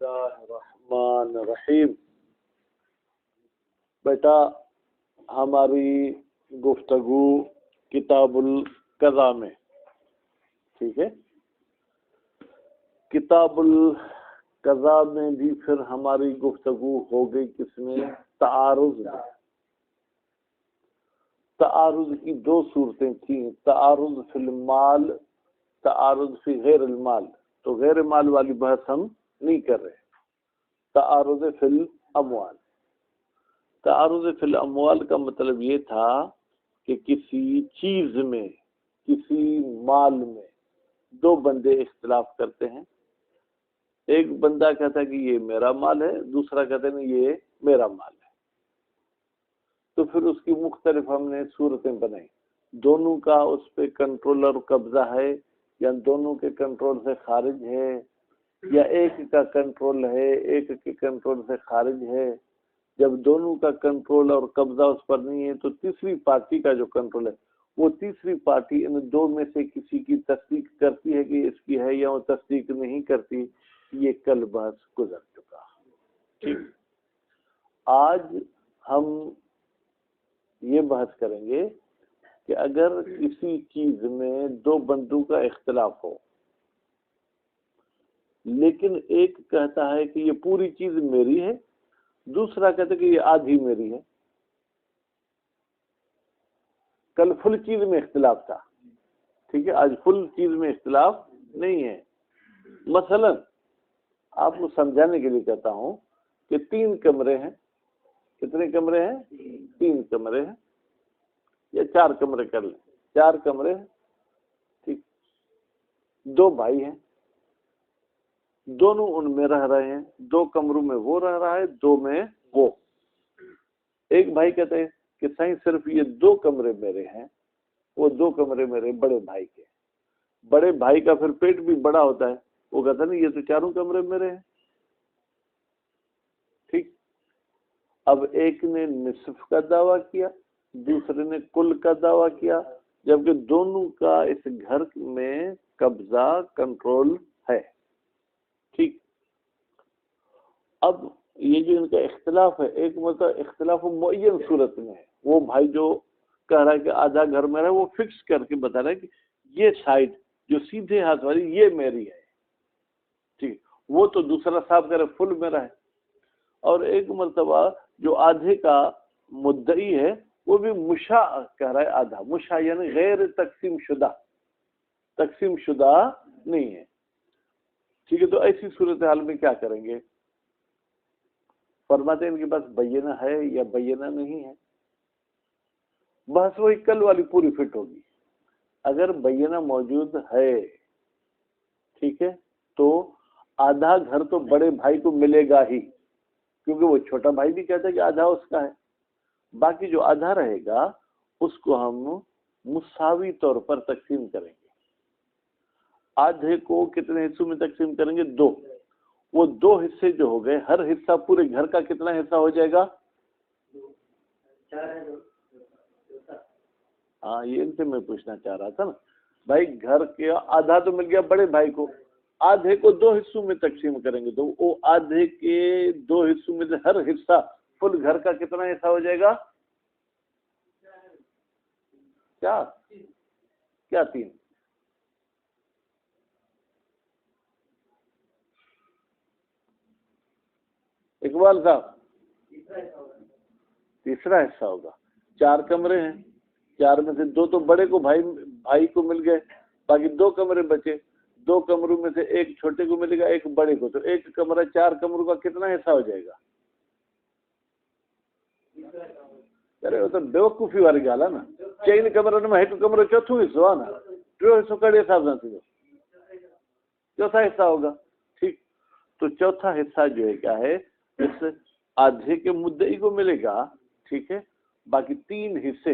اللہ الرحمن الرحیم. بیٹا ہماری گفتگو کتاب القضاء میں، ٹھیک ہے، کتاب القضاء میں بھی پھر ہماری گفتگو ہو گئی کس میں؟ تعارض میں. تعارض کی دو صورتیں تھیں، تعارض فی المال، تعارض فی غیر المال. تو غیر مال والی بحث ہم نہیں کر رہے. تعارض فی الاموال. تعارض فی الاموال کا مطلب یہ تھا کہ کسی چیز میں، کسی مال میں دو بندے اختلاف کرتے ہیں. ایک بندہ کہتا ہے کہ یہ میرا مال ہے، دوسرا کہتا ہے نہیں یہ میرا مال ہے. تو پھر اس کی مختلف ہم نے صورتیں بنائی. دونوں کا اس پہ کنٹرول اور قبضہ ہے، یا دونوں کے کنٹرول سے خارج ہے، یا ایک کا کنٹرول ہے ایک کے کنٹرول سے خارج ہے. جب دونوں کا کنٹرول اور قبضہ اس پر نہیں ہے تو تیسری پارٹی کا جو کنٹرول ہے، وہ تیسری پارٹی ان دو میں سے کسی کی تصدیق کرتی ہے کہ اس کی ہے، یا وہ تصدیق نہیں کرتی. یہ کل بحث گزر چکا. ٹھیک، آج ہم یہ بحث کریں گے کہ اگر کسی چیز میں دو بندوں کا اختلاف ہو، لیکن ایک کہتا ہے کہ یہ پوری چیز میری ہے، دوسرا کہتا ہے کہ یہ آدھی میری ہے. کل فل چیز میں اختلاف تھا، ٹھیک ہے، آج فل چیز میں اختلاف نہیں ہے. مثلا آپ کو سمجھانے کے لیے کہتا ہوں کہ 3 کمرے ہیں. کتنے کمرے ہیں؟ 3 کمرے ہیں، یا 4 کمرے کر لیں. 4 کمرے ہیں، ٹھیک. 2 بھائی ہیں، دونوں ان میں رہ رہے ہیں. 2 کمروں میں وہ رہ رہا ہے، 2 میں وہ. ایک بھائی کہتے ہیں کہ صحیح صرف یہ 2 کمرے میرے ہیں، وہ 2 کمرے میرے بڑے بھائی کے. بڑے بھائی کا پھر پیٹ بھی بڑا ہوتا ہے، وہ کہتا ہے نہیں یہ تو 4 کمرے میرے ہیں. ٹھیک. اب ایک نے نصف کا دعویٰ کیا، دوسرے نے کل کا دعویٰ کیا، جبکہ دونوں کا اس گھر میں قبضہ کنٹرول ہے. ٹھیک. اب یہ جو ان کا اختلاف ہے، ایک مطلب اختلاف معین صورت میں ہے. وہ بھائی جو کہہ رہا ہے کہ آدھا گھر میرا ہے، وہ فکس کر کے بتا رہا ہے کہ یہ سائڈ جو سیدھے ہاتھ والی یہ میری ہے. ٹھیک. وہ تو دوسرا صاحب کہہ رہا ہے فل میرا ہے. اور ایک مرتبہ جو آدھے کا مدعی ہے وہ بھی مشاع کہہ رہا ہے آدھا. مشاع یعنی غیر تقسیم شدہ، تقسیم شدہ نہیں ہے. ٹھیک ہے. تو ایسی صورتحال میں کیا کریں گے؟ فرماتے ہیں ان کے پاس بینہ ہے یا بینہ نہیں ہے. بحث وہی کل والی پوری فٹ ہوگی. اگر بینہ موجود ہے، ٹھیک ہے، تو آدھا گھر تو بڑے بھائی کو ملے گا ہی، کیونکہ وہ چھوٹا بھائی بھی کہتا ہے کہ آدھا اس کا ہے. باقی جو آدھا رہے گا اس کو ہم مساوی طور پر تقسیم کریں گے. آدھے کو کتنے حصوں میں تقسیم کریں گے؟ 2. وہ 2 حصے جو ہو گئے، ہر حصہ پورے گھر کا کتنا حصہ ہو جائے گا؟ ہاں، یہ ان سے میں پوچھنا چاہ رہا تھا نا بھائی. گھر کے آدھا تو مل گیا بڑے بھائی کو، آدھے کو 2 حصوں میں تقسیم کریں گے، تو وہ آدھے کے 2 حصوں میں سے ہر حصہ فل گھر کا کتنا حصہ ہو جائے گا؟ کیا 3؟ اقبال صاحب، تیسرا حصہ ہوگا. 4 کمرے ہیں، 4 میں سے 2 تو بڑے کو بھائی کو مل گئے، باقی 2 کمرے بچے. 2 کمروں میں سے ایک چھوٹے کو ملے گا، ایک بڑے کو. تو ایک کمرہ 4 کمروں کا کتنا حصہ ہو جائے گا؟ ارے وہ تو بیوقوفی والی گال ہے نا. 4 کمروں میں ایک کمرہ چوتھوں حصہ ہوا نا، 2 حصوں کڑے صاحب نہ چوتھا حصہ ہوگا. ٹھیک. تو چوتھا حصہ جو ہے کیا ہے؟ اس آدھے کے مدعی کو ملے گا. ٹھیک ہے. باقی 3 حصے،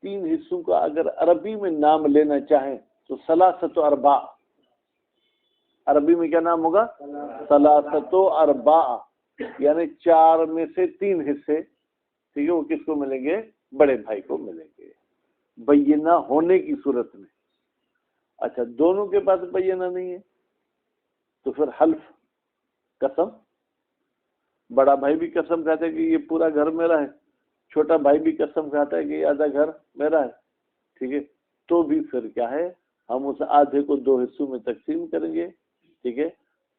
3 حصوں کا اگر عربی میں نام لینا چاہیں تو ثلاثۃ ارباع. عربی میں کیا نام ہوگا؟ ثلاثۃ ارباع، یعنی 4 میں سے 3 حصے. ٹھیک ہے. وہ کس کو ملیں گے؟ بڑے بھائی کو ملیں گے، بینہ ہونے کی صورت میں. اچھا، دونوں کے پاس بینہ نہیں ہے تو پھر حلف. قسم. بڑا بھائی بھی قسم کھاتا ہے کہ یہ پورا گھر میرا ہے, چھوٹا بھائی بھی قسم کھاتا ہے کہ یہ آدھا گھر میرا ہے, ٹھیک ہے. تو بھی پھر کیا ہے, ہم اس آدھے کو 2 حصوں میں تقسیم کریں گے, ٹھیک ہے.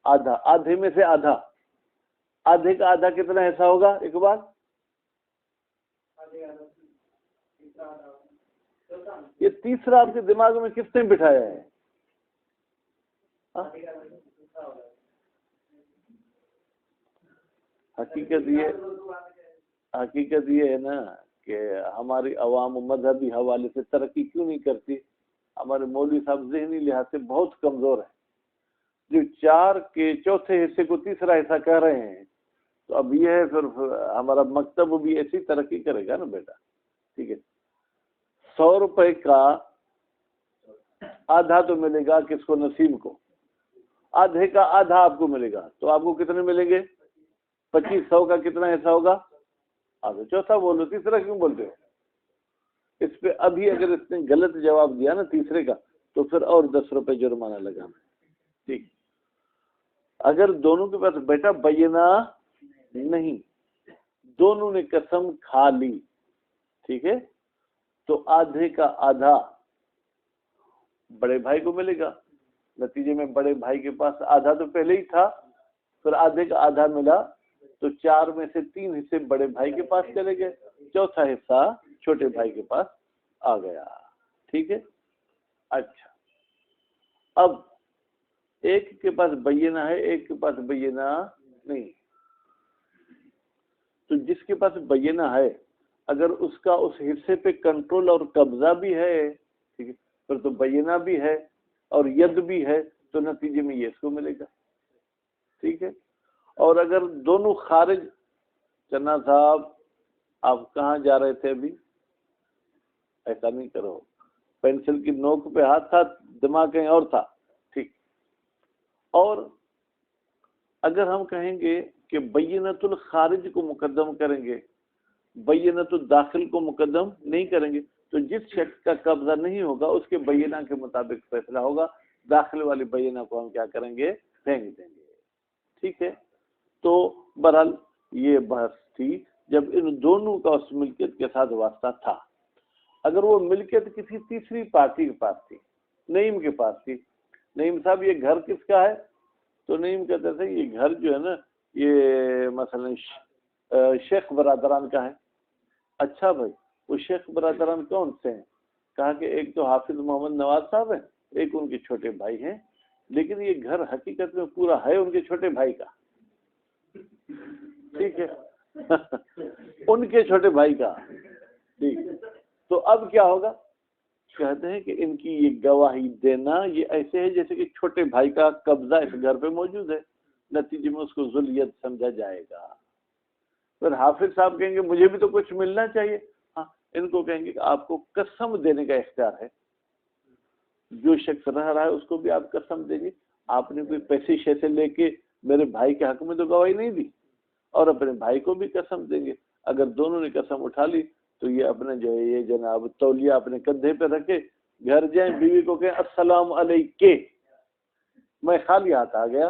آدھا, آدھے میں سے آدھا, آدھے کا آدھا کتنا حصہ ہوگا ایک بار؟ یہ تیسرا آپ کے دماغ میں کس نے بٹھایا ہے؟ حقیقت یہ ہے نا کہ ہماری عوام مذہبی حوالے سے ترقی کیوں نہیں کرتی. ہمارے مولوی صاحب ذہنی لحاظ سے بہت کمزور ہیں. جو 4 کے چوتھے حصے کو تیسرا حصہ کہہ رہے ہیں, تو اب یہ ہے پھر ہمارا مکتب بھی ایسی ترقی کرے گا نا بیٹا, ٹھیک ہے. 100 روپے کا آدھا تو ملے گا کس کو؟ نسیم کو. آدھے کا آدھا آپ کو ملے گا, تو آپ کو کتنے ملیں گے؟ 2500 کا کتنا حصہ ہوگا؟ آدھا. چوتھا بولو, تیسرا کیوں بولتے ہو؟ اس پہ ابھی اگر اس نے غلط جواب دیا نا تیسرے کا, تو پھر اور 10 روپے جرمانہ لگانا, ٹھیک. اگر دونوں کے پاس بیٹا بینہ نہیں, دونوں نے قسم کھا لی, ٹھیک ہے, تو آدھے کا آدھا بڑے بھائی کو ملے گا. نتیجے میں بڑے بھائی کے پاس آدھا تو پہلے ہی تھا, پھر آدھے کا آدھا ملا, تو 4 میں سے 3 حصے بڑے بھائی کے پاس چلے گئے, چوتھا حصہ چھوٹے بھائی کے پاس آ گیا, ٹھیک ہے. اچھا, اب ایک کے پاس بینہ ہے, ایک کے پاس بینہ نہیں. تو جس کے پاس بینہ ہے, اگر اس کا اس حصے پہ کنٹرول اور قبضہ بھی ہے, ٹھیک ہے, پھر تو بینہ بھی ہے اور ید بھی ہے, تو نتیجے میں یہ اس کو ملے گا, ٹھیک ہے. اور اگر دونوں خارج, چنا صاحب آپ کہاں جا رہے تھے ابھی؟ ایسا نہیں کرو, پینسل کی نوک پہ ہاتھ تھا, دماغ کہیں اور تھا, ٹھیک. اور اگر ہم کہیں گے کہ بینۃ الخارج کو مقدم کریں گے, بینۃ الداخل کو مقدم نہیں کریں گے, تو جس شخص کا قبضہ نہیں ہوگا اس کے بینہ کے مطابق فیصلہ ہوگا. داخل والی بینہ کو ہم کیا کریں گے؟ پھینک دیں گے, ٹھیک ہے. تو بہرحال یہ بحث تھی جب ان دونوں کا اس ملکیت کے ساتھ واسطہ تھا. اگر وہ ملکیت کسی تیسری پارٹی کے پاس تھی, نعیم کے پاس تھی, نعیم صاحب یہ گھر کس کا ہے؟ تو نعیم کہتے تھے یہ گھر جو ہے نا یہ مثلا شیخ برادران کا ہے. اچھا بھائی, وہ شیخ برادران کون سے ہیں؟ کہا کہ ایک تو حافظ محمد نواز صاحب ہیں, ایک ان کے چھوٹے بھائی ہیں, لیکن یہ گھر حقیقت میں پورا ہے ان کے چھوٹے بھائی کا, ٹھیک ہے, ان کے چھوٹے بھائی کا, ٹھیک. تو اب کیا ہوگا؟ کہتے ہیں کہ ان کی یہ گواہی دینا یہ ایسے ہے جیسے کہ چھوٹے بھائی کا قبضہ اس گھر پہ موجود ہے, نتیجے میں اس کو ذلیت سمجھا جائے گا. پھر حافظ صاحب کہیں گے مجھے بھی تو کچھ ملنا چاہیے. ہاں, ان کو کہیں گے کہ آپ کو قسم دینے کا اختیار ہے, جو شخص رہ رہا ہے اس کو بھی آپ قسم دیں گے. آپ نے کوئی پیسے شیسے لے کے میرے بھائی کے حق میں تو گواہی نہیں دی, اور اپنے بھائی کو بھی قسم دیں گے. اگر دونوں نے قسم اٹھا لی تو یہ اپنے جو ہے یہ جناب تولیہ اپنے کندھے پہ رکھے گھر جائیں, بیوی کو کہیں السلام علیکم, میں خالی ہاتھ آ گیا,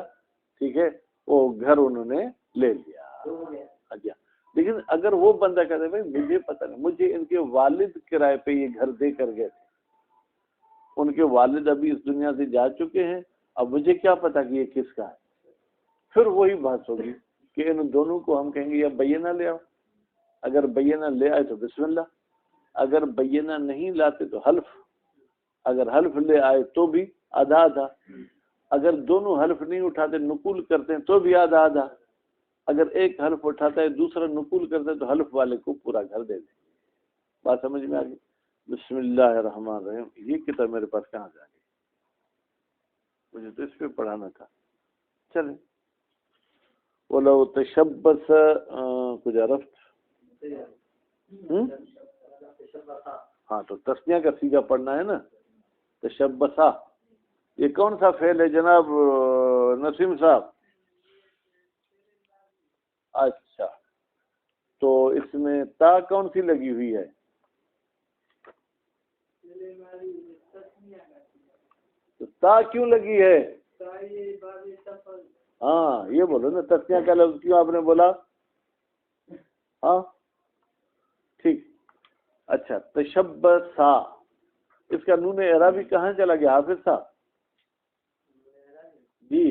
ٹھیک ہے. وہ گھر انہوں نے لے لیا. اچھا, لیکن اگر وہ بندہ کہتے بھائی مجھے پتہ نہیں, مجھے ان کے والد کرائے پہ یہ گھر دے کر گئے تھے, ان کے والد ابھی اس دنیا سے جا چکے ہیں, اب مجھے کیا پتا کہ یہ کس کا ہے. پھر وہی بات ہوگی کہ ان دونوں کو ہم کہیں گے یا بینہ لے آؤ. اگر بینہ لے آئے تو بسم اللہ, اگر بینہ نہیں لاتے تو حلف, اگر حلف لے آئے تو بھی آدھا آدھا, اگر دونوں حلف نہیں اٹھاتے نقول کرتے ہیں تو بھی آدھا آدھا, اگر ایک حلف اٹھاتا ہے دوسرا نقول کرتا ہے تو حلف والے کو پورا گھر دے دیں. بات سمجھ میں آ گئی؟ بسم اللہ الرحمن الرحیم. یہ کتاب میرے پاس کہاں جا گئی؟ مجھے تو اس پہ پڑھانا تھا. چلیں, وَلَوْ تَشَبَّثَ کچھ عرفت. ہاں, تو تسنیہ کا سیگا پڑھنا ہے نا, تشبثا. یہ کون سا فعل ہے جناب نسیم صاحب؟ اچھا, تو اس میں تا کون سی لگی ہوئی ہے؟ تو تا کیوں لگی ہے؟ ہاں, یہ بولو نا تسنیہ کا لفظ کیوں آپ نے بولا؟ ہاں ٹھیک. اچھا تشبسا اس کا نون اعرابی کہاں چلا گیا حافظ صاحب؟ جی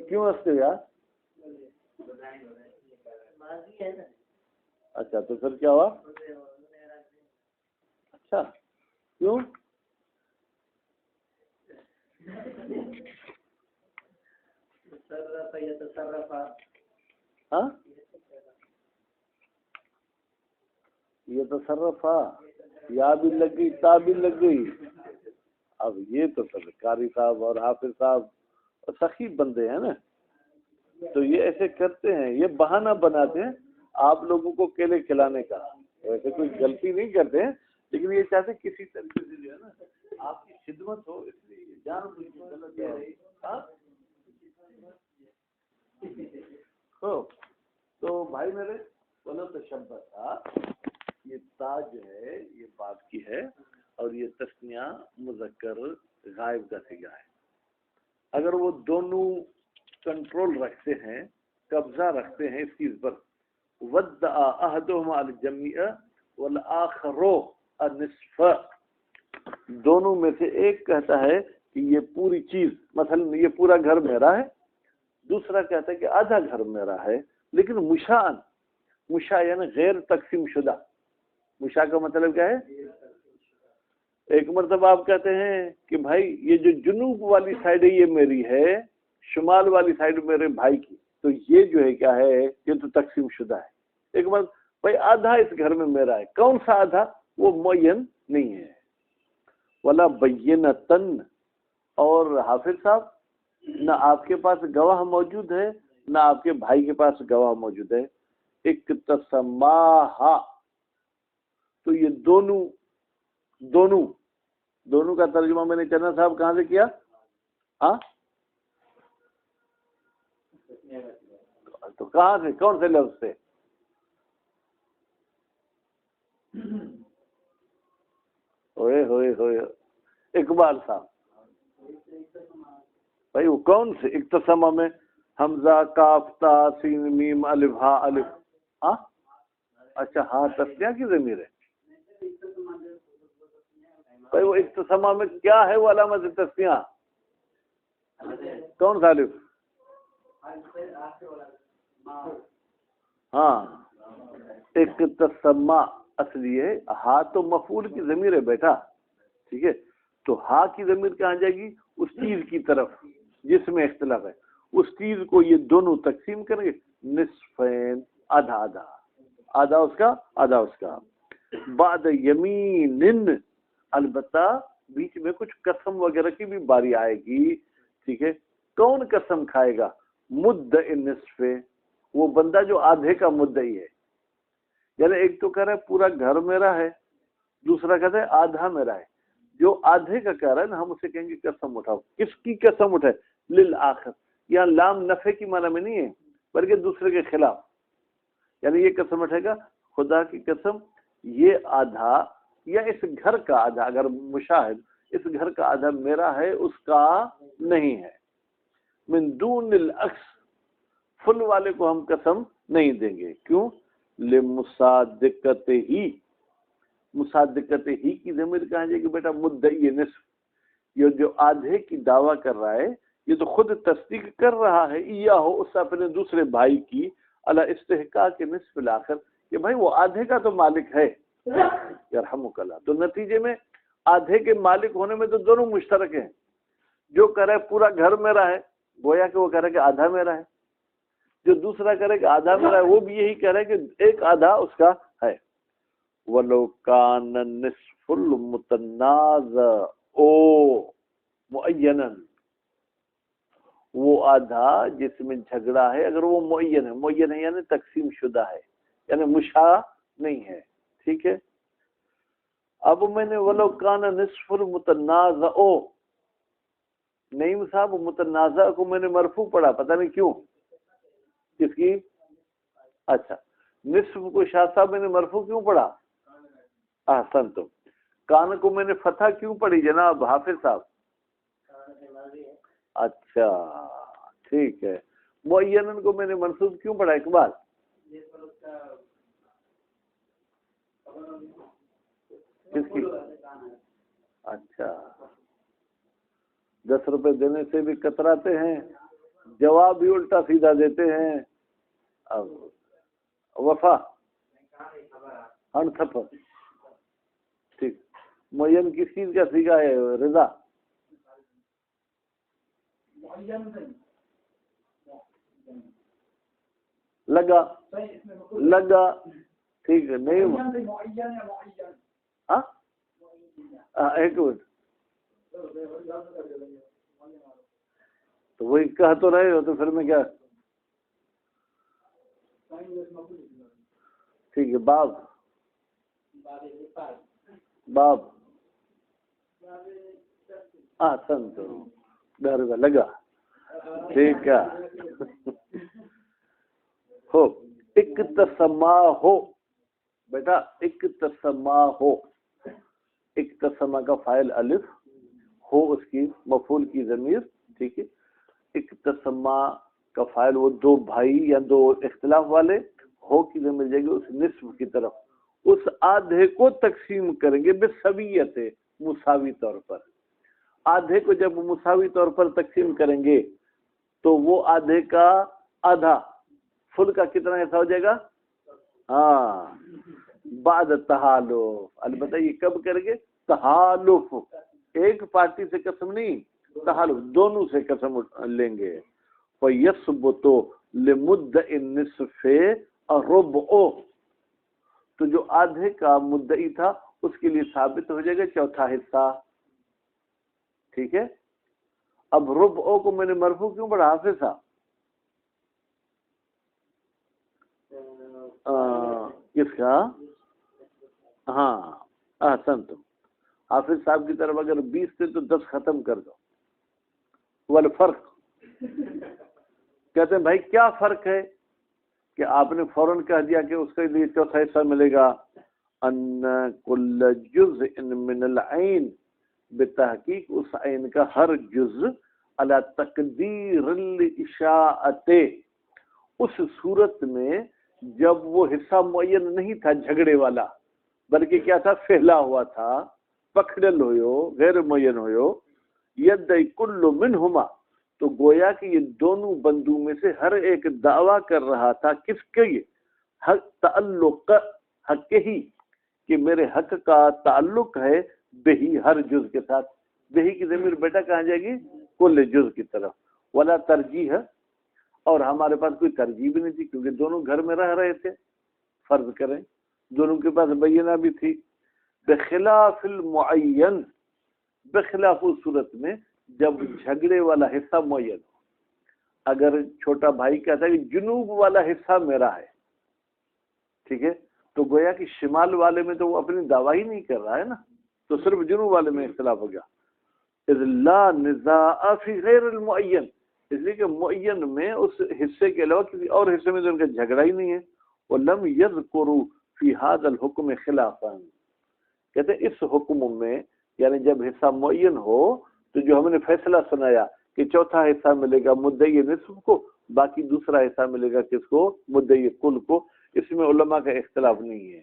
کیوں ہنستے ہو یار؟ اچھا تو پھر کیا ہوا؟ اچھا کیوں؟ ہاں یہ تصرفا یا بھی لگ گئی تا بھی لگ گئی. اب یہ تو سب قاری صاحب اور حافظ صاحب سخی بندے ہیں نا، تو یہ ایسے کرتے ہیں، یہ بہانہ بناتے ہیں آپ لوگوں کو کیلے کھلانے کا. ویسے کوئی غلطی نہیں کرتے ہیں لیکن یہ چاہتے کسی طریقے سے جو ہے نا آپ کی خدمت ہو، اس لیے جان بوجھ کے غلط ہے. تو بھائی میرے بولو تشبہ تھا، یہ تا جو ہے یہ بات کی ہے اور یہ تسنیہ مذکر غائب کا صیغہ ہے. اگر وہ دونوں کنٹرول رکھتے ہیں، قبضہ رکھتے ہیں اس چیز پر، ودعا احدهما الجميع والآخر النصف، دونوں میں سے ایک کہتا ہے کہ یہ پوری چیز، مثلا یہ پورا گھر میرا ہے، دوسرا کہتا ہے کہ آدھا گھر میرا ہے، لیکن مشاع یعنی غیر تقسیم شدہ. مشاع کا مطلب کیا ہے؟ ایک مرتبہ آپ کہتے ہیں کہ بھائی یہ جو جنوب والی سائڈ ہے یہ میری ہے، شمال والی سائڈ میرے بھائی کی، تو یہ جو ہے کیا ہے؟ یہ تو تقسیم شدہ ہے. ایک مرتبہ بھائی آدھا اس گھر میں میرا ہے، کون سا آدھا؟ وہ معین نہیں ہے. ولا بینتن، اور حافظ صاحب نہ آپ کے پاس گواہ موجود ہے نہ آپ کے بھائی کے پاس گواہ موجود ہے. ایک تسماہا، تو یہ دونوں کا ترجمہ میں نے چنا صاحب کہاں سے کیا؟ ہاں تو کہاں سے، کون سے لفظ سے؟ ہوئے ہوئے ہوئے اقبال صاحب بھائی وہ کون سے؟ اقتسمہ میں حمزہ کاف تا سین میم الف ہا الف. ہاں اچھا ہاں تسنیہ کی ضمیر ہے بھائی. وہ اقتسمہ میں کیا ہے وہ علامت تسنیہ؟ کون سا الف؟ ہاں اقتسمہ اصلی ہے، ہا تو مفعول کی ضمیر ہے بیٹا، ٹھیک ہے. تو ہا کی ضمیر کہاں جائے گی؟ اس چیز کی طرف جس میں اختلاف ہے. اس چیز کو یہ دونوں تقسیم کریں گے نصفین، آدھا آدھا، آدھا اس کا آدھا اس کا. بعد یمین، البتہ بیچ میں کچھ قسم وغیرہ کی بھی باری آئے گی، ٹھیک ہے. کون قسم کھائے گا؟ مدعی نصف، وہ بندہ جو آدھے کا مدعی ہے. یعنی ایک تو کہہ رہا ہے پورا گھر میرا ہے، دوسرا کہتا ہے آدھا میرا ہے. جو آدھے کا کہہ رہا ہے نا ہم اسے کہیں گے قسم اٹھاؤ. کس کی قسم اٹھائے؟ للآخر. یہاں لام نفع کی معنی میں نہیں ہے بلکہ دوسرے کے خلاف. یعنی یہ قسم اٹھے گا خدا کی قسم یہ آدھا یا اس گھر کا آدھا، اگر مشاہد اس گھر کا آدھا میرا ہے اس کا نہیں ہے. من دون الاکس، فل والے کو ہم قسم نہیں دیں گے. کیوں؟ لمصادقت ہی، مصادقت ہی کی ضمیر کہاں جائے گی بیٹا؟ مدعی نصف. یہ جو آدھے کی دعویٰ کر رہا ہے یہ تو خود تصدیق کر رہا ہے یا ہو اس اپنے دوسرے بھائی کی علی استحقاق نصف الاخر کہ بھائی وہ آدھے کا تو مالک ہے. یرحمک اللہ. تو نتیجے میں آدھے کے مالک ہونے میں تو دونوں مشترک ہیں. جو کہہ رہا ہے پورا گھر میرا ہے گویا کہ وہ کہہ رہا ہے کہ آدھا میرا ہے. جو دوسرا کہہ رہا ہے کہ آدھا میرا ہے وہ بھی یہی کہہ رہا ہے کہ ایک آدھا اس کا ہے. وَلَوْ كَانَ النِّصْفُ الْمُتَنَازَعُ مُعَيَّنًا، وہ آدھا جس میں جھگڑا ہے اگر وہ معین ہے یعنی تقسیم شدہ ہے، یعنی مشاع نہیں ہے، ٹھیک ہے. اب میں نے وَلَوْ كَانَ نِصْفُ الْمُتَنَازَعُ، نعیم صاحب متنازع کو میں نے مرفوع پڑھا، پتہ نہیں کیوں. کس کی؟ اچھا نصف کو شاہ صاحب میں نے مرفوع کیوں پڑھا؟ احسن. تم کان کو میں نے فتح کیوں پڑھی جناب حافظ صاحب؟ اچھا ٹھیک ہے. معینن کو میں نے منصوب کیوں پڑھا اقبال؟ کس کی؟ اچھا 10 روپے دینے سے بھی کتراتے ہیں، جواب بھی الٹا سیدھا دیتے ہیں. اب وفا ہن تھپ ٹھیک. معین کس چیز کا سیگا ہے رضا؟ لگا لگا ٹھیک ہے. نہیں ہاں ایک منٹ تو وہی کہہ تو رہے ہو تو پھر میں کیا ٹھیک ہے. باب باب آسن تو ڈر لگا ٹھیک ہے. ہو اکتسما ہو بیٹا، اکتسما ہو. اکتسما کا فاعل الف، ہو اس کی مفعول کی ضمیر. ٹھیک ہے. اکتسما کا فاعل وہ دو بھائی یا دو اختلاف والے، ہو کی ضمیر جائے گی اس نصف کی طرف. اس آدھے کو تقسیم کریں گے بسویت، مساوی طور پر. آدھے کو جب مساوی طور پر تقسیم کریں گے تو وہ آدھے کا آدھا فل کا کتنا حصہ ہو جائے گا؟ ہاں بعد تحالف. البتہ یہ کب کریں گے؟ تحالف. ایک پارٹی سے قسم نہیں، تحالف دونوں سے قسم لیں گے. فَيَثْبُتُ لِمُدَّعِ النِّصْفِ الرُّبُعُ، تو جو آدھے کا مدعی تھا اس کے لیے ثابت ہو جائے گا چوتھا حصہ. ٹھیک ہے. اب ربع کو میں نے مرفوع کیوں پڑھا حافظ صاحب؟ کس کا؟ ہاں احسن. تم حافظ صاحب کی طرف اگر 20 تھے تو 10 ختم کر دو. والفرق کہتے ہیں بھائی کیا فرق ہے کہ آپ نے فوراً کہہ دیا کہ اس کے لیے چوتھا حصہ ملے گا. ان کل جزء من العین، بتحقیق اس عین کا ہر جزء علی تقدیر الاشاعۃ، اس صورت میں جب وہ حصہ معین نہیں تھا جھگڑے والا بلکہ کیا تھا؟ پھیلا ہوا تھا، پکڑل ہوئے غیر معین ہوئے. یدعی کل منہما، تو گویا کہ یہ دونوں بندوں میں سے ہر ایک دعویٰ کر رہا تھا کس کے؟ حق تعلق حق ہی، کہ میرے حق کا تعلق ہے بہی ہر جز کے ساتھ. بہی کی ضمیر بیٹا کہاں جائے گی؟ کل جز کی طرف. ولا ترجیح، اور ہمارے پاس کوئی ترجیح بھی نہیں تھی کیونکہ دونوں گھر میں رہ رہے تھے. فرض کریں دونوں کے پاس بینہ بھی تھی. بخلاف المعین، بخلاف اس صورت میں جب جھگڑے والا حصہ معین ہو. اگر چھوٹا بھائی کہتا ہے کہ جنوب والا حصہ میرا ہے، ٹھیک ہے، تو گویا کہ شمال والے میں تو وہ اپنی دعویٰ ہی نہیں کر رہا ہے نا، تو صرف جنوب والے میں اختلاف ہو گیا. اذ لا نزاع فی غیر المعین، اس لیے کہ معین میں اس حصے کے علاوہ کسی اور حصے میں تو ان کا جھگڑا ہی نہیں ہے. وَلَمْ يَذْكُرُوا فِي هَذَا الْحُكْمِ خِلَافًا، کہتے ہیں اس حکم میں یعنی جب حصہ معین ہو تو جو ہم نے فیصلہ سنایا کہ چوتھا حصہ ملے گا مدعی نصف کو، باقی دوسرا حصہ ملے گا کس کو؟ مدعی کل کو. اس میں علماء کا اختلاف نہیں ہے.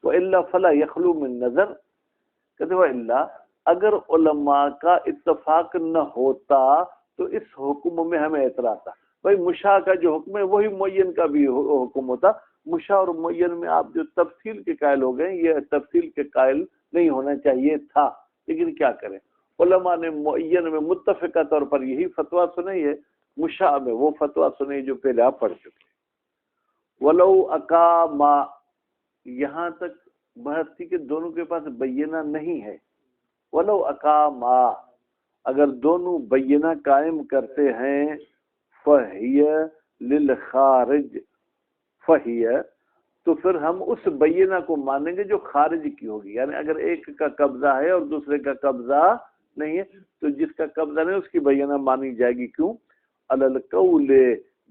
وَإِلَّا فَلَا يَخْلُو مِن نَظَرٍ، کہتے ہیں وَإِلَّا اگر علماء کا اتفاق نہ ہوتا تو اس حکم میں ہمیں اعتراض تھا. بھائی مشاع کا جو حکم ہے وہی معین کا بھی حکم ہوتا. مشاع اور معین میں آپ جو تفصیل کے قائل ہو گئے، یہ تفصیل کے قائل نہیں ہونا چاہیے تھا، لیکن کیا کریں، علماء نے معین میں متفقہ طور پر یہی فتویٰ سنائی ہے، مشاع میں وہ فتویٰ سنائی جو پہلے آپ پڑھ چکے. ولو اقاما، یہاں تک بحث تھی کہ دونوں کے پاس بینہ نہیں ہے. ولو اقاما، اگر دونوں بینہ قائم کرتے ہیں، فہی للخارج، فہی، تو پھر ہم اس بینہ کو مانیں گے جو خارج کی ہوگی. یعنی اگر ایک کا قبضہ ہے اور دوسرے کا قبضہ نہیں ہے تو جس کا قبضہ نہیں اس کی بینہ مانی جائے گی. کیوں؟ علی القول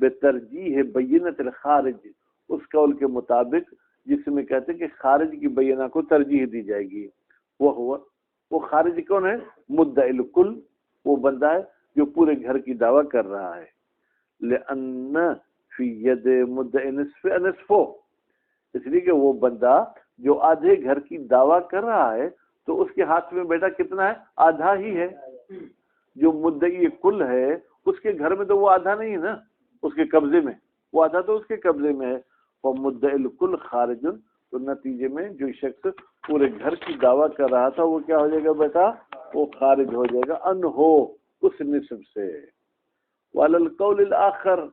بترجیح بینۃ الخارج، اس قول کے مطابق جس میں کہتے ہیں کہ خارج کی بینہ کو ترجیح دی جائے گی. وہ خارج کون ہے؟ مدعی الکل، وہ بندہ ہے جو پورے گھر کی دعویٰ کر رہا ہے. لأن فی ید مدعی نصف نصفو، اس لیے کہ وہ بندہ جو آدھے گھر کی دعویٰ کر رہا ہے تو اس کے ہاتھ میں بیٹا کتنا ہے؟ آدھا ہی ہے. جو مدعی کل ہے اس کے گھر میں تو وہ آدھا نہیں ہے نا، اس کے قبضے میں، وہ آدھا تو اس کے قبضے میں ہے. وہ مدعی الکل خارج، تو نتیجے میں جو شخص پورے گھر کی دعویٰ کر رہا تھا وہ کیا ہو جائے گا بیٹا؟ وہ خارج ہو جائے گا انہو، اس نصف سے. وعلی القول الاخر،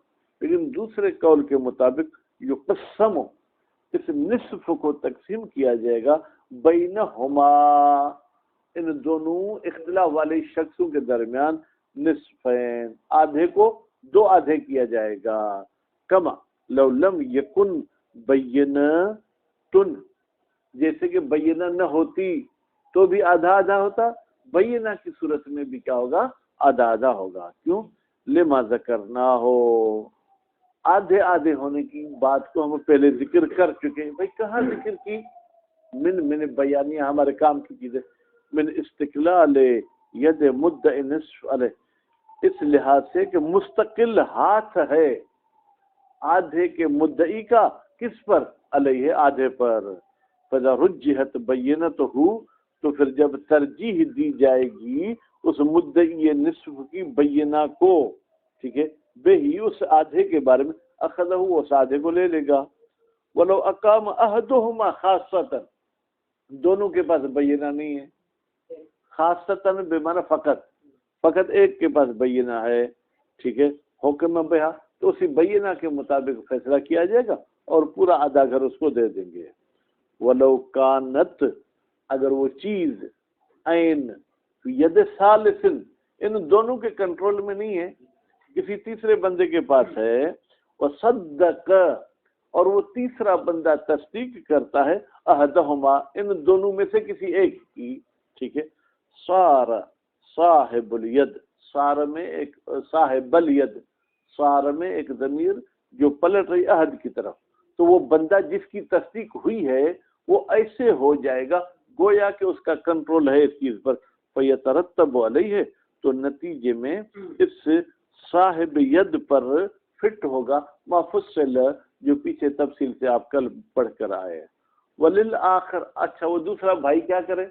لیکن دوسرے قول کے مطابق یقسم، اس نصف کو تقسیم کیا جائے گا بینہما، ان دونوں اختلاف والے شخصوں کے درمیان، نصفین، آدھے کو دو آدھے کیا جائے گا. کما لو لم یکن بینۃن، جیسے کہ بینہ نہ ہوتی تو بھی آدھا آدھا ہوتا، بینہ کی صورت میں بھی کیا ہوگا؟ آدھا آدھا ہوگا. کیوں؟ لما ذکرنا ہو، آدھے آدھے ہونے کی بات کو ہم پہلے ذکر کر چکے ہیں. بھائی کہاں ذکر کی؟ من بیانیہ، ہمارے کام کی چیزیں. من استقلال ید مدعی نصف علیہ، اس لحاظ سے کہ مستقل ہاتھ ہے آدھے کے مدعی کا، کس پر؟ علیہ، آدھے پر. فَإِذَا رُجِّحَتْ بَيِّنَتُهُ، تو پھر جب ترجیح دی جائے گی اس مدعی نصف کی بینہ کو، ٹھیک ہے، بہی، اس آدھے کے بارے میں، اخذہ، اس آدھے کو لے لے گا. وَلَوْ أَقَامَ أَحَدُهُمَا خَاصَّةً، دونوں کے پاس بینہ نہیں ہے، خاصتاً بمعنی فقط ایک کے پاس بینہ ہے، ٹھیک ہے، حکم بہا، تو اسی بینہ کے مطابق فیصلہ کیا جائے گا اور پورا آدھا گھر اس کو دے دیں گے. وَلَوْ كَانَتْ، اگر وہ چیز، عین، ید ثالث، ان دونوں کے کنٹرول میں نہیں ہے، کسی تیسرے بندے کے پاس ہے، وَصَدَّقَ، اور وہ تیسرا بندہ تصدیق کرتا ہے، احدہما، ان دونوں میں سے کسی ایک کی، ٹھیک ہے، صار صاحب الید، صار میں ایک صاحب الید، صار میں ایک ضمیر جو پلٹ رہی عہد کی طرف، تو وہ بندہ جس کی تصدیق ہوئی ہے وہ ایسے ہو جائے گا گویا کہ اس کا کنٹرول ہے اس چیز پر. فیترتب علیہ، تو نتیجے میں اس صاحب ید پر فٹ ہوگا ما فصل، جو پیچھے تفصیل سے آپ کل پڑھ کر آئے. وللآخر، اچھا وہ دوسرا بھائی کیا کرے؟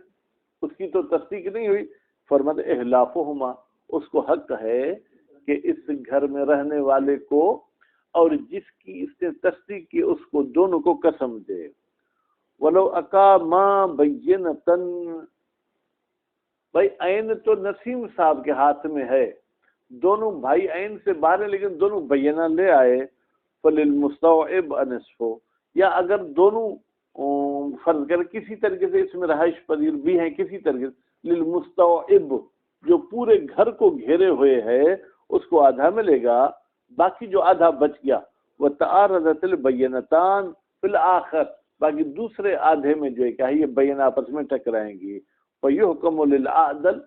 اس کی تو تصدیق نہیں ہوئی. فرماتے احلافہما، اس کو حق ہے کہ اس گھر میں رہنے والے کو اور جس کی اس نے تصدیق کی اس کو، دونوں کو قسم دے. ولو اقاما بینۃ، بھائی عین تو نسیم صاحب کے ہاتھ میں ہے، دونوں بھائی عین سے باہر ہیں لیکن دونوں بینہ لے آئے. فللمستوعب نصف، یا اگر دونوں فرض کر کسی طریقے سے اس میں رہائش پذیر بھی ہیں، کسی طریقے سے، للمستوعب، جو پورے گھر کو گھیرے ہوئے ہے، اس کو آدھا ملے گا، باقی جو آدھا بچ گیا. وتعارضت البینتان فی الآخر، باقی دوسرے آدھے میں جو ہے کیا ہے، یہ بینہ آپس میں ٹکرائیں گی. فیحکم للعدل،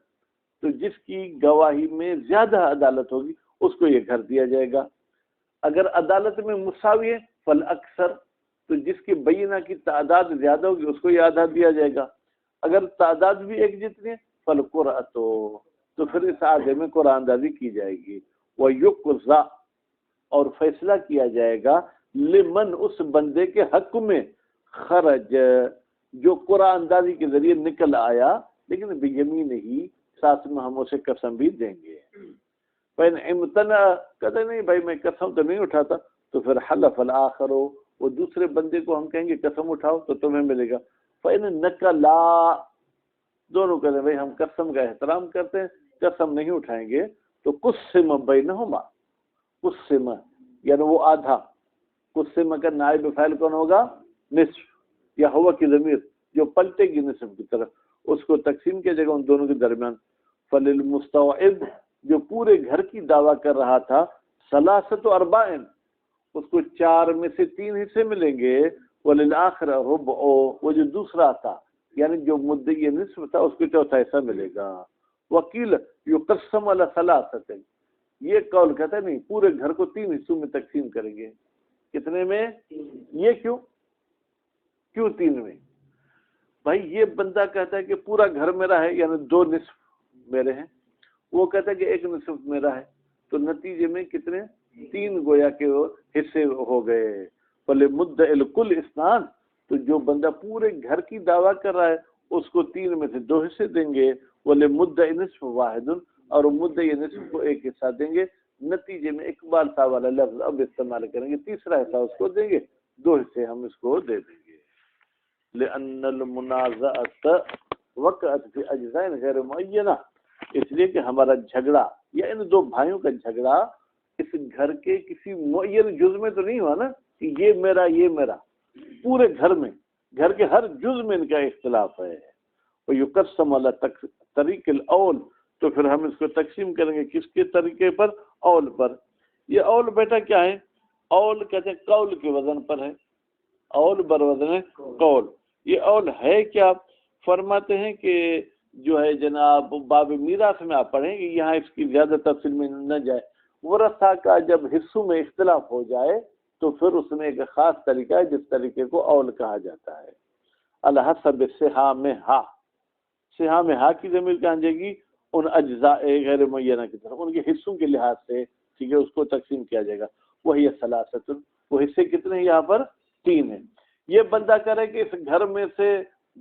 تو جس کی گواہی میں زیادہ عدالت ہوگی اس کو یہ گھر دیا جائے گا. اگر عدالت میں مساوی ہے فالاکثر، تو جس کی بینہ کی تعداد زیادہ ہوگی اس کو یہ آدھا دیا جائے گا. اگر تعداد بھی ایک جتنی ہے فالقرأۃ، تو پھر اس آدھے میں قرآن اندازی کی جائے گی. ویقضی، اور فیصلہ کیا جائے گا، لمن، اس بندے کے حق میں، خرج، جو قرآن اندازی کے ذریعے نکل آیا لیکن بیمین ہی، ساتھ میں ہم اسے قسم بھی دیں گے. فإن امتنع، کہتے نہیں بھائی میں قسم تو نہیں اٹھاتا، تو پھر حلف الآخر، وہ دوسرے بندے کو ہم کہیں گے قسم اٹھاؤ تو تمہیں ملے گا. فإن نقلا، دونوں کہتے ہیں بھائی ہم قسم کا احترام کرتے ہیں، قسم نہیں اٹھائیں گے. تو قسم بینہما، قسم یعنی وہ آدھا، قسم کا نائب فاعل کون ہوگا؟ نصف، یا ہوا کی ضمیر جو پلٹے گی نصف کی طرف، اس کو تقسیم کیا جائے گا ان دونوں کے درمیان. فللمستوعب، جو پورے گھر کی دعویٰ کر رہا تھا، ثلاثۃ ارباع، اس کو 4 میں سے 3 حصے ملیں گے. وللآخر ربع، وہ جو دوسرا تھا یعنی جو مدعی نصف تھا اس کو چوتھا حصہ ملے گا. وکیل یقسم علی ثلاثۃ، یہ قول کہتا ہے نہیں، پورے گھر کو 3 حصوں میں تقسیم کریں گے. کتنے میں؟ یہ کیوں 3 میں؟ بھائی یہ بندہ کہتا ہے کہ پورا گھر میرا ہے، یعنی 2 نصف میرے ہیں، وہ کہتا ہے کہ ایک نصف میرا ہے، تو نتیجے میں کتنے 3 گویا کے حصے ہو گئے. بولے مدعی الکل اثنان، تو جو بندہ پورے گھر کی دعویٰ کر رہا ہے اس کو 3 میں سے 2 حصے دیں گے. بولے مدعی نصف واحد، اور مدعی نصف کو 1 حصہ دیں گے. نتیجے میں اقبال صاحب والا لفظ اب استعمال کریں گے، تیسرا حصہ اس کو دیں گے، 2 حصے ہم اس کو دے دیں گے. لأن المنازعۃ وقعت فی اجزاء غیر معینہ، اس لیے کہ ہمارا جھگڑا یا ان 2 بھائیوں کا جھگڑا اس گھر کے کسی معین جز میں تو نہیں ہوا نا کہ یہ میرا یہ میرا، پورے گھر میں، گھر کے ہر جز میں ان کا اختلاف ہے. ویقسم علی طریق الاول، تو پھر ہم اس کو تقسیم کریں گے کس کے طریقے پر؟ اول پر. یہ اول بیٹا کیا ہے؟ اول کہتے ہیں قول کے وزن پر ہے، اول بر وزن ہے قول. یہ اول ہے کیا؟ فرماتے ہیں کہ جو ہے جناب باب میراث میں آپ پڑھیں گے، یہاں اس کی زیادہ تفصیل میں نہ جائے. ورثہ کا جب حصوں میں اختلاف ہو جائے تو پھر اس میں ایک خاص طریقہ ہے جس طریقے کو اول کہا جاتا ہے. الحسب سہامہا، سہامہا کی ضمیر کہاں جائے گی؟ ان اجزاء غیر معینہ کی طرف، ان کے حصوں کے لحاظ سے، ٹھیک ہے، اس کو تقسیم کیا جائے گا. وہی ثلاثۃ، وہ حصے کتنے ہیں یہاں پر؟ 3 ہیں. یہ بندہ کرے کہ اس گھر میں سے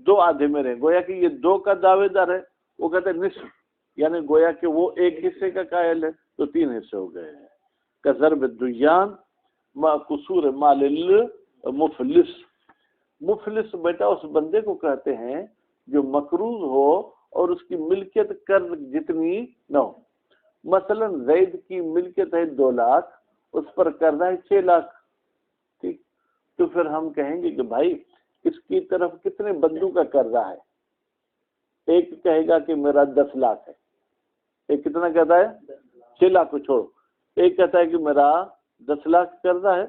2 آدھے میں رہے، گویا کہ یہ 2 کا دعوے دار ہے، وہ کہتے ہیں نصف، یعنی گویا کہ وہ 1 حصے کا قائل ہے، تو 3 حصے ہو گئے ہیں. کضرب الدیان ما قصور مال المفلس. مفلس بیٹا اس بندے کو کہتے ہیں جو مقروض ہو اور اس کی ملکیت قرض جتنی نہ ہو. مثلا زید کی ملکیت ہے 2 لاکھ، اس پر قرضہ ہے 6 لاکھ، ٹھیک، تو پھر ہم کہیں گے کہ بھائی اس کی طرف کتنے بندوں کا قرضہ ہے؟ ایک کہے گا کہ میرا 10 لاکھ ہے، ایک کتنا کہتا ہے؟ 6 لاکھ کو چھوڑو، ایک کہتا ہے کہ میرا 10 لاکھ قرضہ ہے،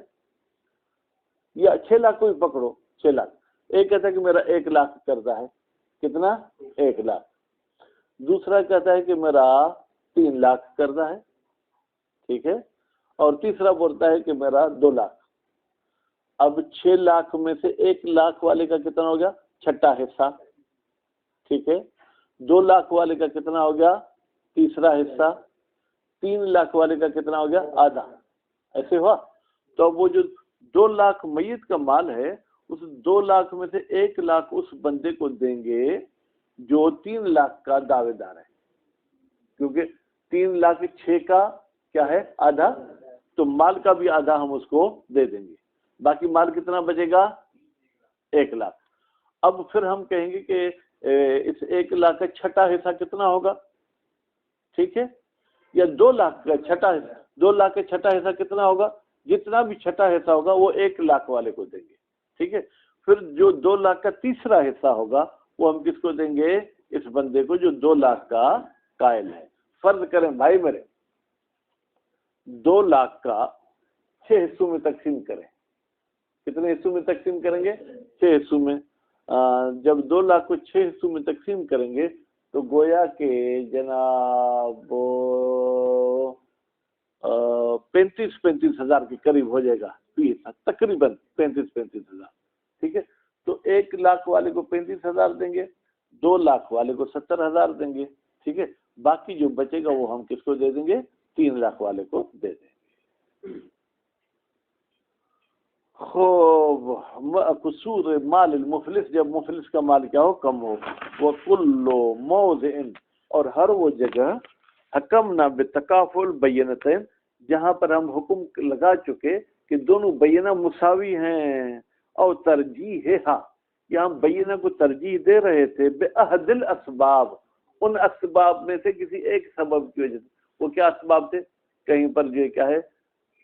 یا 6 لاکھ کو ہی پکڑو، 6 لاکھ. ایک کہتا ہے کہ میرا 1 لاکھ قرضہ ہے، کتنا؟ 1 لاکھ. دوسرا کہتا ہے کہ میرا 3 لاکھ قرضہ ہے، ٹھیک ہے، اور تیسرا بولتا ہے کہ میرا 2 لاکھ. اب 6 لاکھ میں سے 1 لاکھ والے کا کتنا ہو گیا؟ 6واں حصہ، ٹھیک ہے. 2 لاکھ والے کا کتنا ہو گیا؟ تیسرا حصہ. 3 لاکھ والے کا کتنا ہو گیا؟ آدھا. ایسے ہوا. تو اب وہ جو 2 لاکھ میت کا مال ہے، اس 2 لاکھ میں سے 1 لاکھ اس بندے کو دیں گے جو 3 لاکھ کا دعوے دار ہے، کیونکہ 3 لاکھ 6 کا کیا ہے؟ آدھا. تو مال کا بھی آدھا ہم اس کو دے دیں گے. باقی مال کتنا بچے گا؟ 1 لاکھ. اب پھر ہم کہیں گے کہ اس 1 لاکھ کا 6واں حصہ کتنا ہوگا؟ ٹھیک ہے، یا 2 لاکھ کا 6واں حصہ، 2 لاکھ کا 6واں حصہ کتنا ہوگا؟ جتنا بھی 6واں حصہ ہوگا وہ 1 لاکھ والے کو دیں گے، ٹھیک ہے. پھر جو 2 لاکھ کا تیسرا حصہ ہوگا وہ ہم کس کو دیں گے؟ اس بندے کو جو 2 لاکھ کا قائل ہے. فرض کریں بھائی میرے 2 لاکھ کا 6 حصوں میں تقسیم کریں. کتنے حصوں میں تقسیم کریں گے؟ 6 حصوں میں. جب 2 لاکھ کو 6 حصوں میں تقسیم کریں گے تو گویا کہ جناب 35 ہزار کے قریب ہو جائے گا، تقریباً 35 ہزار، ٹھیک ہے. تو 1 لاکھ والے کو 35 ہزار دیں گے، 2 لاکھ والے کو 70 ہزار دیں گے، ٹھیک ہے. باقی جو بچے گا وہ ہم کس کو دے دیں گے؟ 3 لاکھ والے کو دے دیں گے. خوب. قصور مال المفلس، جب مفلس کا مال کیا ہو؟ کم ہو. وَكُلُّ مَوْضِعٍ، اور ہر وہ جگہ حکمنا بتکافل بینتین، جہاں پر ہم حکم لگا چکے کہ دونوں بینہ مساوی ہیں، اور ترجیح ہے، ہاں یہاں بینہ کو ترجیح دے رہے تھے بأحد الاسباب، ان اسباب میں سے کسی ایک سبب کی وجہ سے. وہ کیا اسباب تھے؟ کہیں پر جو کیا ہے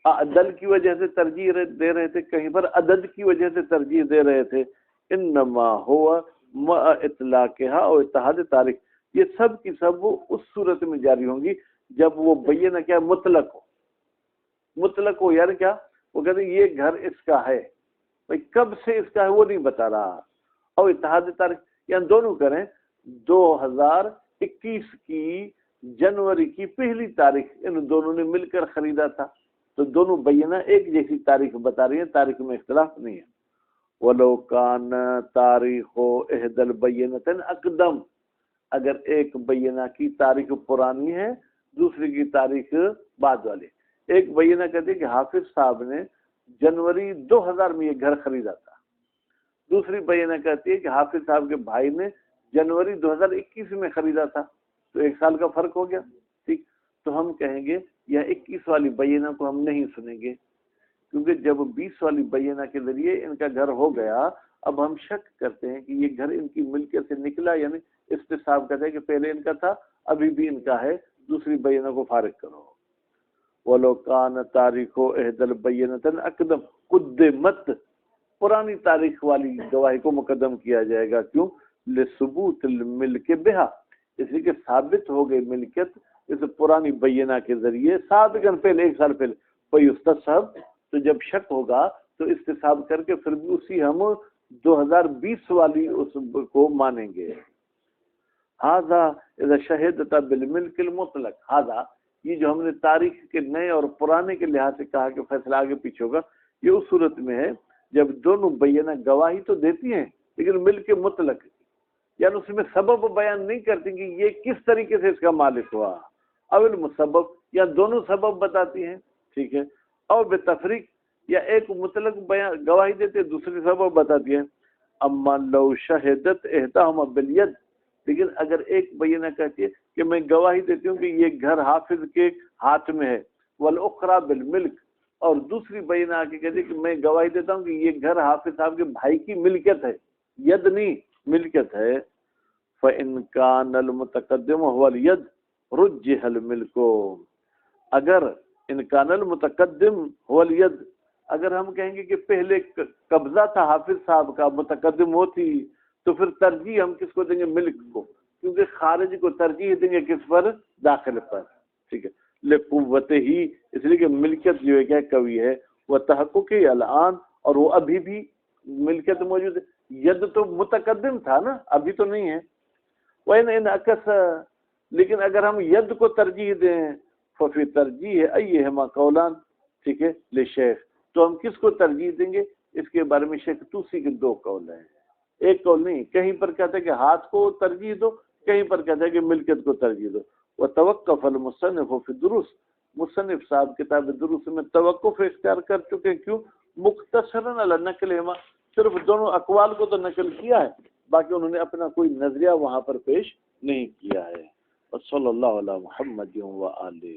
عدل کی وجہ سے ترجیح دے رہے تھے، کہیں پر عدد کی وجہ سے ترجیح دے رہے تھے. انما ہوا مع اطلاقها اور اتحاد تاریخ، یہ سب کی سب اس صورت میں جاری ہوں گی جب وہ بینہ کیا مطلق ہو. مطلق ہو یعنی کیا؟ وہ کہتے ہیں یہ گھر اس کا ہے، بھائی کب سے اس کا ہے وہ نہیں بتا رہا. اور اتحاد تاریخ یعنی دونوں کریں 2021 کی جنوری کی 1 تاریخ ان دونوں نے مل کر خریدا تھا، تو دونوں بینہ ایک جیسی تاریخ بتا رہی ہیں، تاریخ میں اختلاف نہیں ہے. وَلَوْ كَانَ تَارِيخُ إِحْدَى الْبَيِّنَتَيْنِ أَقْدَمَ، اگر ایک بینہ کی تاریخ پرانی ہے دوسری کی تاریخ بعد والی. ایک بینہ کہتے ہیں کہ حافظ صاحب نے جنوری 2000 میں یہ گھر خریدا تھا، دوسری بینہ کہتی ہے کہ حافظ صاحب کے بھائی نے جنوری 2021 میں خریدا تھا، تو 1 سال کا فرق ہو گیا. ٹھیک، تو ہم کہیں گے یا 21 والی بینہ کو ہم نہیں سنیں گے، کیونکہ جب 20 والی بینہ کے ذریعے ان کا گھر ہو گیا، اب ہم شک کرتے ہیں کہ یہ گھر ان کی ملکیت سے نکلا، یعنی استصحاب کہتے ہیں کہ پہلے ان کا تھا ابھی بھی ان کا ہے، دوسری بینہ کو فارغ کرو. وَلَوْ كَانَ تَارِخُ إِحْدَى الْبَيِّنَتَيْنِ أَقْدَمَ قُدِّمَتْ، پرانی تاریخ والی گواہی کو مقدم کیا جائے گا. کیوں؟ لِثُبُوتِ الْمِلْكِ بِهَا، اس لیے کہ ثابت ہو گئی ملکیت اس پرانی بینہ کے ذریعے سابقاً پہلے 1 سال پہلے. فَيُسْتَصْحَبْ، تو جب شک ہوگا تو استصحاب کر کے پھر بھی اسی ہم 2020 والی اس کو مانیں گے. هذا اذا شهدت بالملك المطلق، هذا یہ جو ہم نے تاریخ کے نئے اور پرانے کے لحاظ سے کہا کہ فیصلہ آگے پیچھے ہوگا، یہ اس صورت میں ہے جب دونوں بینہ گواہی تو دیتی ہیں لیکن ملک مطلق، یعنی اس میں سبب بیان نہیں کرتی کہ یہ کس طریقے سے اس کا مالک ہوا، اول مسبب یا دونوں سبب بتاتی ہیں. ٹھیک ہے، اور بتفریق یا ایک مطلق بیان گواہی دیتے دوسری سبب بتاتی ہیں. اما لو شہدت احداہما بالید، لیکن اگر ایک بینہ کہتی ہے کہ میں گواہی دیتی ہوں کہ یہ گھر حافظ کے ہاتھ میں ہے، والاخری بالملک، اور دوسری بینہ آ کے کہتی ہے کہ میں گواہی دیتا ہوں کہ یہ گھر حافظ صاحب کے بھائی کی ملکیت ہے، ید نہیں ملکیت ہے. فإن كان المتقدم هو اليد رجح الملك، اگر ان كان المتقدم هو اليد، اگر ہم کہیں گے کہ پہلے قبضہ تھا حافظ صاحب کا، متقدم وہ تھی، تو پھر ترجیح ہم کس کو دیں گے؟ ملک کو، کیونکہ خارج کو ترجیح دیں گے کس پر؟ داخل پر. ٹھیک ہے، لقوت ہی، اس لیے کہ ملکیت جو ہے کیا قوی ہے، وہ تحقق الان، اور وہ ابھی بھی ملکیت موجود ہے. ید تو متقدم تھا نا، ابھی تو نہیں ہے. وَإِنْ انعكس، لیکن اگر ہم ید کو ترجیح دیں ففی ترجیح ایہما قولان، ٹھیک ہے، لشیخ، تو ہم کس کو ترجیح دیں گے؟ اس کے بارے میں شیخ توسی کے 2 قول ہیں، ایک قول نہیں. کہیں پر کہتا ہے کہ ہاتھ کو ترجیح دو، کہیں پر کہتا ہے کہ ملکیت کو ترجیح دو. وتوقف المصنف فی الدروس، مصنف صاحب کتاب دروس میں توقف اختیار کر چکے ہیں. کیوں؟ مختصراً علی نقلہما، صرف دونوں اقوال کو تو نقل کیا ہے، باقی انہوں نے اپنا کوئی نظریہ وہاں پر پیش نہیں کیا ہے. صلی اللہ علی محمد و آلہ.